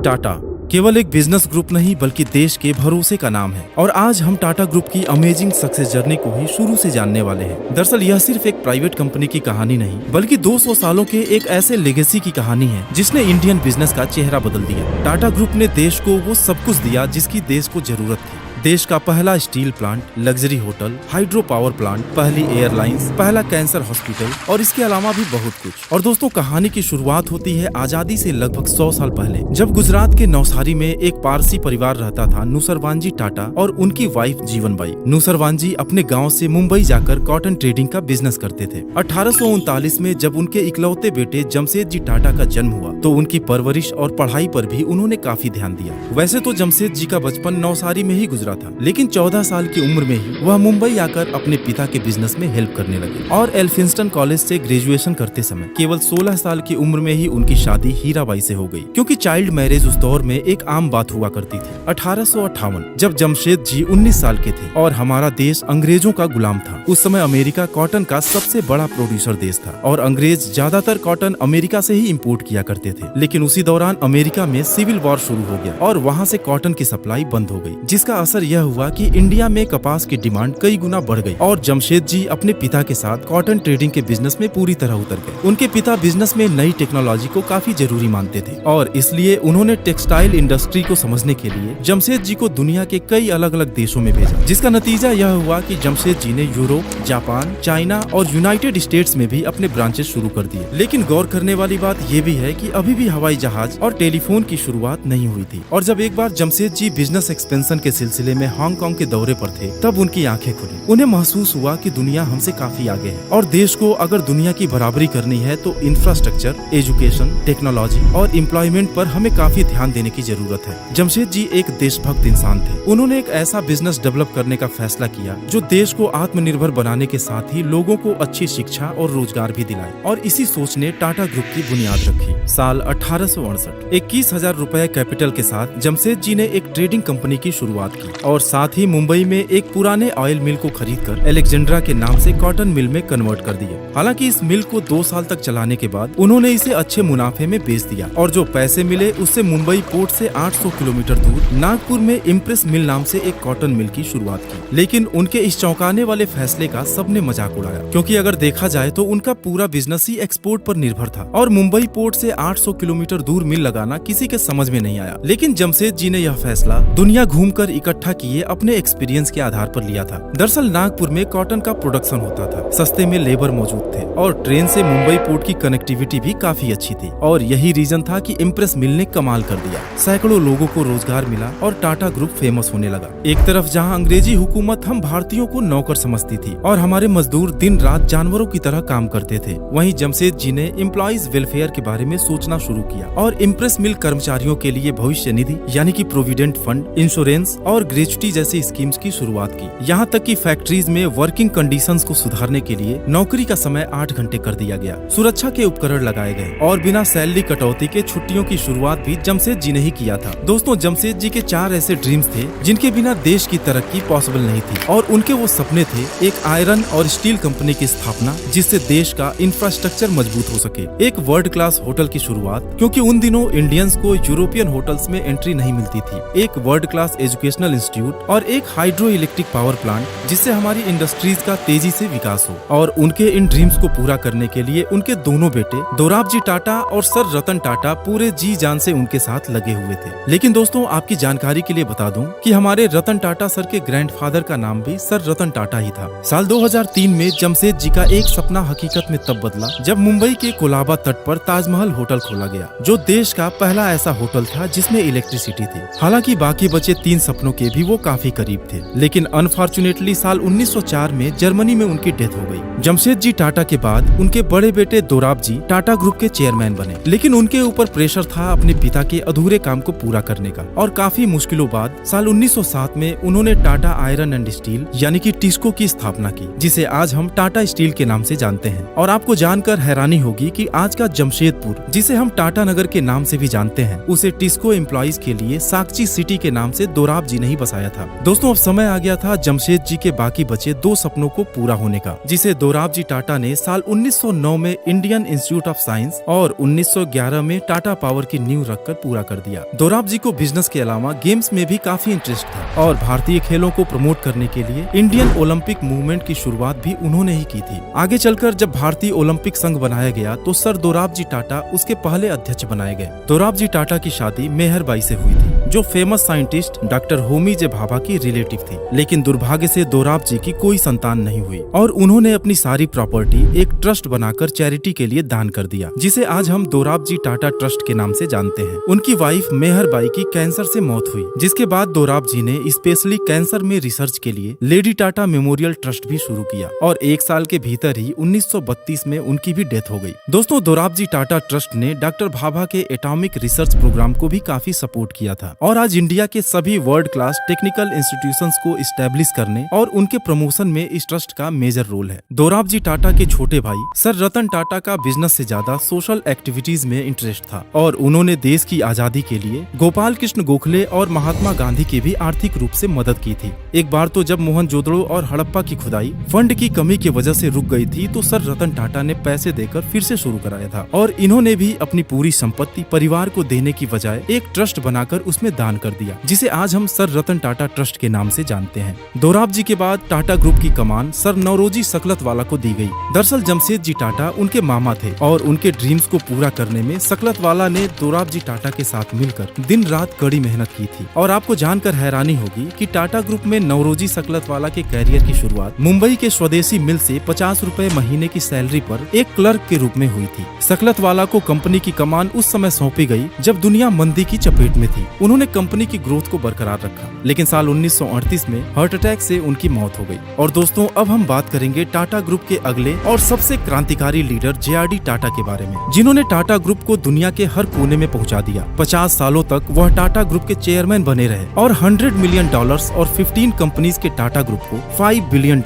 टाटा केवल एक business group नहीं बल्कि देश के भरोसे का नाम है और आज हम टाटा ग्रुप की अमेजिंग सक्सेस जर्नी को ही शुरू से जानने वाले हैं। दरअसल यह सिर्फ एक प्राइवेट कंपनी की कहानी नहीं बल्कि 200 सालों के एक ऐसे लेगेसी की कहानी है जिसने इंडियन बिजनेस का चेहरा बदल दिया। टाटा ग्रुप ने देश को वो सब कुछ दिया जिसकी देश को जरूरत थी। देश का पहला steel plant, luxury hotel, hydro power plant, पहली एयरलाइंस, पहला कैंसर हॉस्पिटल और इसके अलावा भी बहुत कुछ। और दोस्तों कहानी की शुरुआत होती है आजादी से लगभग 100 साल पहले, जब गुजरात के नवसारी में एक पारसी परिवार रहता था, नुसरवानजी टाटा और उनकी वाइफ जीवनबाई। नुसरवानजी अपने गाँव से मुंबई जाकर कॉटन ट्रेडिंग का बिजनेस करते थे। 1839 में जब उनके इकलौते बेटे जमशेदजी टाटा का जन्म हुआ तो उनकी परवरिश और पढ़ाई पर भी उन्होंने काफी ध्यान दिया। वैसे तो जमशेदजी का बचपन नवसारी में ही गुजरा था, लेकिन 14 साल की उम्र में ही वह मुंबई आकर अपने पिता के बिजनेस में हेल्प करने लगे और एल्फिंस्टन कॉलेज से ग्रेजुएशन करते समय केवल 16 साल की उम्र में ही उनकी शादी हीराबाई से हो गई, क्योंकि चाइल्ड मैरिज उस दौर में एक आम बात हुआ करती थी। 1858 जब जमशेदजी 19 साल के थे और हमारा देश अंग्रेजों का गुलाम था। उस समय अमेरिका कॉटन का सबसे बड़ा प्रोड्यूसर देश था और अंग्रेज ज्यादातर कॉटन अमेरिका से ही इम्पोर्ट किया करते थे। लेकिन उसी दौरान अमेरिका में सिविल वॉर शुरू हो गया और वहाँ से कॉटन की सप्लाई बंद हो गई, जिसका असर यह हुआ कि इंडिया में कपास की डिमांड कई गुना बढ़ गई और जमशेदजी अपने पिता के साथ कॉटन ट्रेडिंग के बिजनेस में पूरी तरह उतर गए। उनके पिता बिजनेस में नई टेक्नोलॉजी को काफी जरूरी मानते थे और इसलिए उन्होंने टेक्सटाइल इंडस्ट्री को समझने के लिए जमशेदजी को दुनिया के कई अलग अलग देशों में भेजा, जिसका नतीजा यह हुआ कि जमशेदजी ने यूरोप, जापान, चाइना और यूनाइटेड स्टेट्स में भी अपने ब्रांचेस शुरू कर दिए। लेकिन गौर करने वाली बात यह भी है कि अभी भी हवाई जहाज और टेलीफोन की शुरुआत नहीं हुई थी। और जब एक बार जमशेदजी बिजनेस एक्सपेंशन के सिलसिले में हांगकांग के दौरे पर थे तब उनकी आंखें खुली। उन्हें महसूस हुआ कि दुनिया हमसे काफी आगे है और देश को अगर दुनिया की बराबरी करनी है तो इंफ्रास्ट्रक्चर, एजुकेशन, टेक्नोलॉजी और एम्प्लॉयमेंट पर हमें काफी ध्यान देने की जरूरत है। जमशेदजी एक देशभक्त इंसान थे। उन्होंने एक ऐसा बिजनेस डेवलप करने का फैसला किया जो देश को आत्मनिर्भर बनाने के साथ ही लोगों को अच्छी शिक्षा और रोजगार भी दिलाए और इसी सोच ने टाटा ग्रुप की बुनियाद रखी। साल 1868 21,000 रुपए कैपिटल के साथ जमशेदजी ने एक ट्रेडिंग कंपनी की शुरुआत की और साथ ही मुंबई में एक पुराने ऑयल मिल को खरीदकर अलेक्जेंड्रा के नाम से कॉटन मिल में कन्वर्ट कर दिया। हालांकि इस मिल को 2 साल तक चलाने के बाद उन्होंने इसे अच्छे मुनाफे में बेच दिया और जो पैसे मिले उससे मुंबई पोर्ट से 800 किलोमीटर दूर नागपुर में इम्प्रेस मिल नाम से एक कॉटन मिल की शुरुआत की। लेकिन उनके इस चौंकाने वाले फैसले का सबने मजाक उड़ाया, क्योंकि अगर देखा जाए तो उनका पूरा बिजनेस ही एक्सपोर्ट पर निर्भर था और मुंबई पोर्ट से 800 किलोमीटर दूर मिल लगाना किसी के समझ में नहीं आया। लेकिन जमशेदजी ने यह फैसला दुनिया घूमकर इकट्ठा किए अपने एक्सपीरियंस के आधार पर लिया था। दरअसल नागपुर में कॉटन का प्रोडक्शन होता था, सस्ते में लेबर मौजूद थे और ट्रेन से मुंबई पोर्ट की कनेक्टिविटी भी काफी अच्छी थी और यही रीजन था कि इम्प्रेस मिल ने कमाल कर दिया। सैकड़ों लोगों को रोजगार मिला और टाटा ग्रुप फेमस होने लगा। एक तरफ जहां अंग्रेजी हुकूमत हम भारतीयों को नौकर समझती थी और हमारे मजदूर दिन रात जानवरों की तरह काम करते थे, वहीं जमशेदजी ने एम्प्लॉइज वेलफेयर के बारे में सोचना शुरू किया और इम्प्रेस मिल कर्मचारियों के लिए भविष्य निधि यानी कि प्रोविडेंट फंड, इंश्योरेंस और ग्रेच्युटी जैसी स्कीम्स की शुरुआत की। यहाँ तक कि फैक्ट्रीज में वर्किंग कंडीशंस को सुधारने के लिए नौकरी का समय 8 घंटे कर दिया गया, सुरक्षा के उपकरण लगाए गए और बिना सैलरी कटौती के छुट्टियों की शुरुआत भी जमशेदजी ने ही किया था। दोस्तों जमशेदजी के 4 ऐसे ड्रीम्स थे जिनके बिना देश की तरक्की पॉसिबल नहीं थी और उनके वो सपने थे एक आयरन और स्टील कंपनी की स्थापना जिससे देश का इंफ्रास्ट्रक्चर मजबूत हो सके, एक वर्ल्ड क्लास होटल की शुरुआत क्योंकि उन दिनों इंडियंस को यूरोपियन होटल्स में एंट्री नहीं मिलती थी, एक वर्ल्ड क्लास एजुकेशनल इंस्टीट्यूट और एक हाइड्रो इलेक्ट्रिक पावर प्लांट जिससे हमारी इंडस्ट्रीज का तेजी से विकास हो। और उनके इन ड्रीम्स को पूरा करने के लिए उनके दोनों बेटे दोराबजी टाटा और सर रतन टाटा पूरे जी जान से उनके साथ लगे हुए थे। लेकिन दोस्तों आपकी जानकारी के लिए बता दूं कि हमारे रतन टाटा सर के ग्रैंडफादर का नाम भी सर रतन टाटा ही था। साल 2003 में जमशेदजी का एक सपना हकीकत में तब बदला जब मुंबई के कोलाबा तट पर ताजमहल होटल खोला गया, जो देश का पहला ऐसा होटल था जिसमें इलेक्ट्रिसिटी थी। हालांकि बाकी बचे 3 सपनों के भी वो काफी करीब थे, लेकिन अनफॉर्चुनेटली साल 1904 में जर्मनी में उनकी डेथ हो गई। जमशेदजी टाटा के बाद उनके बड़े बेटे दोराबजी टाटा ग्रुप के चेयरमैन बने, लेकिन उनके ऊपर प्रेशर था अपने पिता के अधूरे काम को पूरा करने का और काफी मुश्किलों बाद साल 1907 में उन्होंने टाटा आयरन एंड स्टील यानी कि टिस्को की स्थापना की, जिसे आज हम टाटा स्टील के नाम से जानते हैं। और आपको जानकर हैरानी होगी कि आज का जमशेदपुर, जिसे हम टाटा नगर के नाम से भी जानते हैं, उसे टिस्को एम्प्लॉइज के लिए साक्षी सिटी के नाम से दोराबजी ने ही वापस आया था। दोस्तों अब समय आ गया था जमशेद जी के बाकी बचे 2 सपनों को पूरा होने का, जिसे दोराबजी टाटा ने साल 1909 में इंडियन इंस्टीट्यूट ऑफ साइंस और 1911 में टाटा पावर की नींव रखकर पूरा कर दिया। दोराबजी को बिजनेस के अलावा गेम्स में भी काफी इंटरेस्ट था और भारतीय खेलों को प्रमोट करने के लिए इंडियन ओलंपिक मूवमेंट की शुरुआत भी उन्होंने ही की थी। आगे चलकर जब भारतीय ओलंपिक संघ बनाया गया तो सर दोराबजी टाटा उसके पहले अध्यक्ष बनाए गए। दोराबजी टाटा की शादी मेहर बाई से हुई थी, जो फेमस साइंटिस्ट डॉक्टर होमी जे भाभा की रिलेटिव थी। लेकिन दुर्भाग्य से दोराबजी की कोई संतान नहीं हुई और उन्होंने अपनी सारी प्रॉपर्टी एक ट्रस्ट बनाकर चैरिटी के लिए दान कर दिया, जिसे आज हम दोराबजी टाटा ट्रस्ट के नाम से जानते हैं। उनकी वाइफ मेहर बाई की कैंसर से मौत हुई, जिसके बाद दोराबजी ने स्पेशली कैंसर में रिसर्च के लिए लेडी टाटा मेमोरियल ट्रस्ट भी शुरू किया और 1 साल के भीतर ही 1932 में उनकी भी डेथ हो गई। दोस्तों दोराबजी टाटा ट्रस्ट ने डॉक्टर भाभा के एटॉमिक रिसर्च प्रोग्राम को भी काफी सपोर्ट किया था और आज इंडिया के सभी वर्ल्ड क्लास टेक्निकल इंस्टीट्यूशंस को इस्टेब्लिश करने और उनके प्रमोशन में इस ट्रस्ट का मेजर रोल है। दोराबजी टाटा के छोटे भाई सर रतन टाटा का बिजनेस से ज्यादा सोशल एक्टिविटीज में इंटरेस्ट था और उन्होंने देश की आजादी के लिए गोपाल कृष्ण गोखले और महात्मा गांधी की भी आर्थिक रूप से मदद की थी। एक बार तो जब मोहनजोदड़ो और हड़प्पा की खुदाई फंड की कमी की वजह से रुक गई थी तो सर रतन टाटा ने पैसे देकर फिर से शुरू कराया था और इन्होंने भी अपनी पूरी संपत्ति परिवार को देने की बजाय एक ट्रस्ट बनाकर उसमें दान कर दिया, जिसे आज हम सर रतन टाटा ट्रस्ट के नाम से जानते हैं। दोराबजी के बाद टाटा ग्रुप की कमान सर नौरोजी सकलतवाला को दी गई। दरअसल जमशेद जी टाटा उनके मामा थे और उनके ड्रीम्स को पूरा करने में सकलतवाला ने दोराबजी टाटा के साथ मिलकर दिन रात कड़ी मेहनत की थी। और आपको जानकर हैरानी होगी कि टाटा ग्रुप में नौरोजी सकलतवाला के कैरियर की शुरुआत मुंबई के स्वदेशी मिल से 50 रुपए महीने की सैलरी पर एक क्लर्क के रूप में हुई थी। सकलतवाला को कंपनी की कमान उस समय सौंपी गई जब दुनिया मंदी की चपेट में थी। उन्होंने कंपनी की ग्रोथ को बरकरार रखा, लेकिन साल 1938 में हार्ट अटैक से उनकी मौत हो गई। और दोस्तों अब हम बात करेंगे टाटा ग्रुप के अगले और सबसे क्रांतिकारी लीडर जे.आर.डी. टाटा के बारे में, जिन्होंने टाटा ग्रुप को दुनिया के हर कोने में पहुंचा दिया। 50 सालों तक वह टाटा ग्रुप के चेयरमैन बने रहे और $100 मिलियन और 15 कंपनीज के टाटा ग्रुप को $5 बिलियन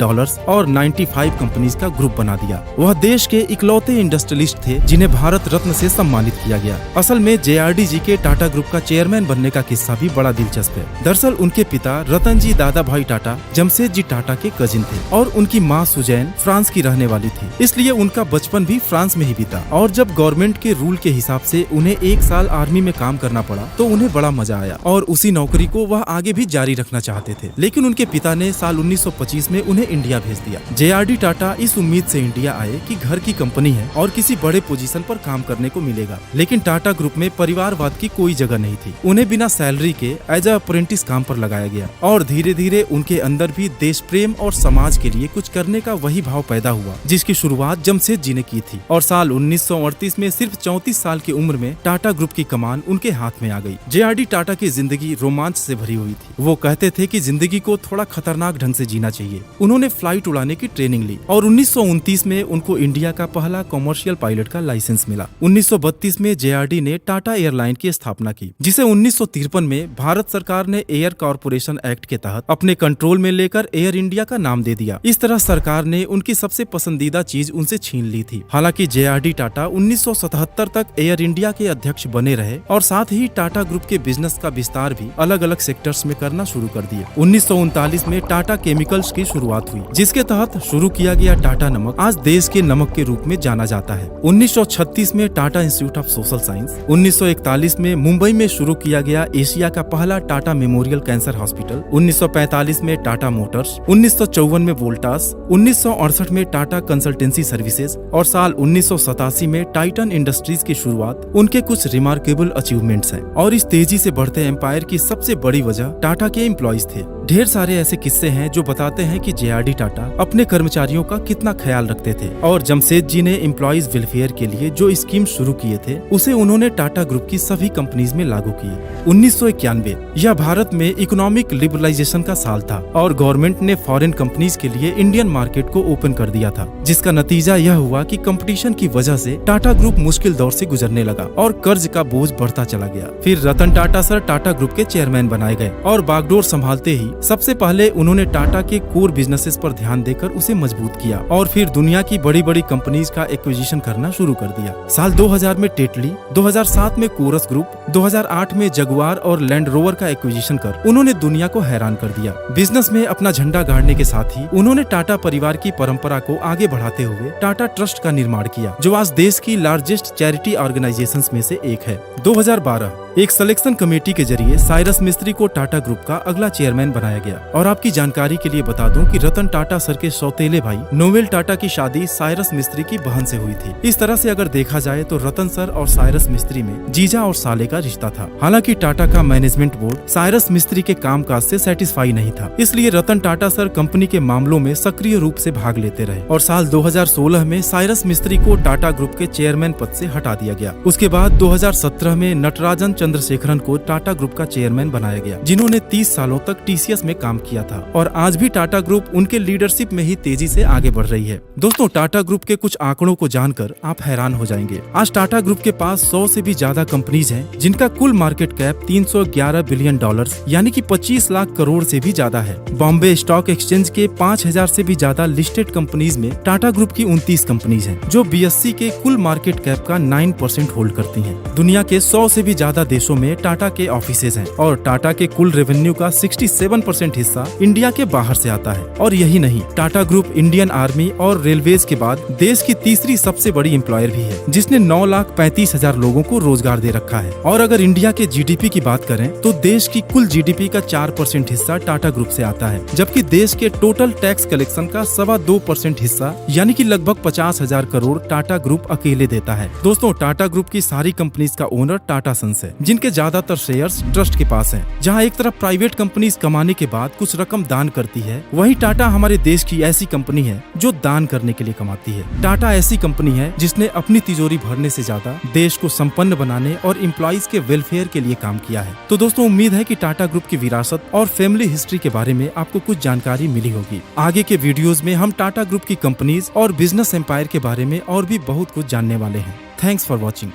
और 95 कंपनीज का ग्रुप बना दिया। वह देश के इकलौते इंडस्ट्रियलिस्ट थे जिन्हें भारत रत्न से सम्मानित किया गया। असल में जे.आर.डी. जी के टाटा ग्रुप का चेयरमैन बनने का किस्सा भी बड़ा दिलचस्प है। दरअसल उनके पिता रतन जी दादा भाई टाटा जमशेद जी टाटा के कजिन थे और उनकी माँ सुजैन फ्रांस की रहने वाली थी, इसलिए उनका बचपन भी फ्रांस में ही बीता। और जब गवर्नमेंट के रूल के हिसाब से उन्हें 1 साल आर्मी में काम करना पड़ा तो उन्हें बड़ा मजा आया और उसी नौकरी को वह आगे भी जारी रखना चाहते थे। लेकिन उनके पिता ने साल 1925 में उन्हें इंडिया भेज दिया। जे.आर.डी. टाटा इस उम्मीद से इंडिया आए कि घर की कंपनी है और किसी बड़े पोजीशन पर काम करने को मिलेगा, लेकिन टाटा ग्रुप में परिवारवाद की कोई जगह नहीं थी। उन्हें बिना सैलरी के एज अप्रेंटिस काम पर लगाया गया और धीरे धीरे उनके अंदर भी देश प्रेम और समाज के लिए कुछ करने का वही भाव पैदा हुआ जिसकी शुरुआत जमशेद जी ने की थी। और साल 1938 में सिर्फ 34 साल की उम्र में टाटा ग्रुप की कमान उनके हाथ में आ गई। जे.आर.डी. टाटा की जिंदगी रोमांच से भरी हुई थी। वो कहते थे कि जिंदगी को थोड़ा खतरनाक ढंग से जीना चाहिए। उन्होंने फ्लाइट उड़ाने की ट्रेनिंग ली और 1929 में उनको इंडिया का पहला कॉमर्शियल पायलट का लाइसेंस मिला। 1932 में जे.आर.डी. ने टाटा एयरलाइन की स्थापना की, जिसे 1953 में भारत सरकार ने एयर कॉर्पोरेशन एक्ट के तहत अपने कंट्रोल में लेकर एयर इंडिया का नाम दे दिया। इस तरह सरकार ने उनकी सबसे पसंदीदा चीज उनसे छीन ली थी। हालांकि जे.आर.डी. टाटा 1977 तक एयर इंडिया के अध्यक्ष बने रहे और साथ ही टाटा ग्रुप के बिजनेस का विस्तार भी अलग अलग सेक्टर्स में करना शुरू कर दिया। 1939 में टाटा केमिकल्स की शुरुआत हुई, जिसके तहत शुरू किया गया टाटा नमक आज देश के नमक के रूप में जाना जाता है। 1936 में Tata institute of social science, 1941 में मुंबई में शुरू किया गया एशिया का पहला टाटा मेमोरियल कैंसर हॉस्पिटल, 1945 में टाटा मोटर्स, 1954 में वोल्टास, 1968 में टाटा कंसल्टेंसी सर्विसेज और साल 1987 में टाइटन इंडस्ट्रीज की शुरुआत उनके कुछ रिमार्केबल अचीवमेंट्स हैं। और इस तेजी से बढ़ते एम्पायर की सबसे बड़ी वजह टाटा के एम्प्लॉइज थे। ढेर सारे ऐसे किस्से हैं जो बताते हैं कि जे.आर.डी. टाटा अपने कर्मचारियों का कितना ख्याल रखते थे और जमशेद जी ने एम्प्लॉइज वेलफेयर के लिए जो स्कीम शुरू किए थे उसे उन्होंने टाटा ग्रुप की सभी कंपनीज में लागू किए। 1991 यह भारत में इकोनॉमिक लिबरलाइजेशन का साल था और गवर्नमेंट ने फॉरेन कंपनीज के लिए इंडियन मार्केट को ओपन कर दिया था, जिसका नतीजा यह हुआ कि कंपटीशन की वजह से टाटा ग्रुप मुश्किल दौर से गुजरने लगा और कर्ज का बोझ बढ़ता चला गया। फिर रतन टाटा सर टाटा ग्रुप के चेयरमैन बनाए गए और बागडोर संभालते ही सबसे पहले उन्होंने टाटा के कोर बिजनेसेस पर ध्यान देकर उसे मजबूत किया और फिर दुनिया की बड़ी बड़ी कंपनीज का एक्विजिशन करना शुरू कर दिया। साल 2000 में टेटली, 2007 में कोरस ग्रुप, 2008 में जगुआर और लैंड रोवर का एक्विजिशन कर उन्होंने दुनिया को हैरान कर दिया। बिजनेस में अपना झंडा गाड़ने के साथ ही उन्होंने टाटा परिवार की परंपरा को आगे बढ़ाते हुए टाटा ट्रस्ट का निर्माण किया, जो आज देश की लार्जेस्ट चैरिटी ऑर्गेनाइजेशंस में से एक है। 2012 एक सिलेक्शन कमेटी के जरिए साइरस मिस्त्री को टाटा ग्रुप का अगला चेयरमैन बनाया गया। और आपकी जानकारी के लिए बता दूं कि रतन टाटा सर के सौतेले भाई नोवेल टाटा की शादी साइरस मिस्त्री की बहन से हुई थी। इस तरह से अगर देखा जाए तो रतन सर और साइरस मिस्त्री में जीजा और साले का रिश्ता था। हालांकि टाटा का मैनेजमेंट बोर्ड साइरस मिस्त्री के कामकाज से सेटिस्फाई नहीं था, इसलिए रतन टाटा सर कंपनी के मामलों में सक्रिय रूप से भाग लेते रहे और साल 2016 में साइरस मिस्त्री को टाटा ग्रुप के चेयरमैन पद से हटा दिया गया। उसके बाद 2017 में नटराजन चंद्रशेखरन को टाटा ग्रुप का चेयरमैन बनाया गया, जिन्होंने 30 सालों तक टीसीएस में काम किया था और आज भी टाटा ग्रुप उनके लीडरशिप में ही तेजी से आगे बढ़ रही है। दोस्तों, टाटा ग्रुप के कुछ आंकड़ों को जानकर आप हैरान हो जाएंगे। आज टाटा ग्रुप के पास 100 से भी ज्यादा कंपनीज हैं, जिनका कुल मार्केट कैप $311 बिलियन यानी कि 25 लाख करोड़ से भी ज्यादा है। बॉम्बे स्टॉक एक्सचेंज के 5000 से भी ज्यादा लिस्टेड कंपनीज में टाटा ग्रुप की 29 कंपनीज हैं, जो बीएससी के कुल मार्केट कैप का 9% होल्ड करती हैं। दुनिया के 100 से भी ज्यादा देशों में टाटा के ऑफिसेज हैं और टाटा के कुल रेवेन्यू का 67% हिस्सा इंडिया के बाहर से आता है। और यही नहीं, टाटा ग्रुप इंडियन आर्मी और रेलवेज के बाद देश की तीसरी सबसे बड़ी एम्प्लॉयर भी है, जिसने 9,35,000 लोगों को रोजगार दे रखा है। और अगर इंडिया के जीडीपी की बात करें तो देश की कुल जीडीपी का 4% हिस्सा टाटा ग्रुप से आता है, जबकि देश के टोटल टैक्स कलेक्शन का 2.25% हिस्सा यानी कि लगभग 50,000 करोड़ टाटा ग्रुप अकेले देता है। दोस्तों, टाटा ग्रुप की सारी कंपनीज का ओनर टाटा सन्स है, जिनके ज्यादातर शेयर्स ट्रस्ट के पास हैं। जहां एक तरफ प्राइवेट कंपनीज कमाने के बाद कुछ रकम दान करती है, वहीं टाटा हमारे देश की ऐसी कंपनी है जो दान करने के लिए कमाती है। टाटा ऐसी कंपनी है जिसने अपनी तिजोरी भरने से ज्यादा देश को संपन्न बनाने और एम्प्लॉइज के वेलफेयर के लिए काम किया है। तो दोस्तों, उम्मीद है कि टाटा ग्रुप की विरासत और फैमिली हिस्ट्री के बारे में आपको कुछ जानकारी मिली होगी। आगे के वीडियोस में हम टाटा ग्रुप की कंपनीज और बिजनेस एम्पायर के बारे में और भी बहुत कुछ जानने वाले हैं। Thanks for watching.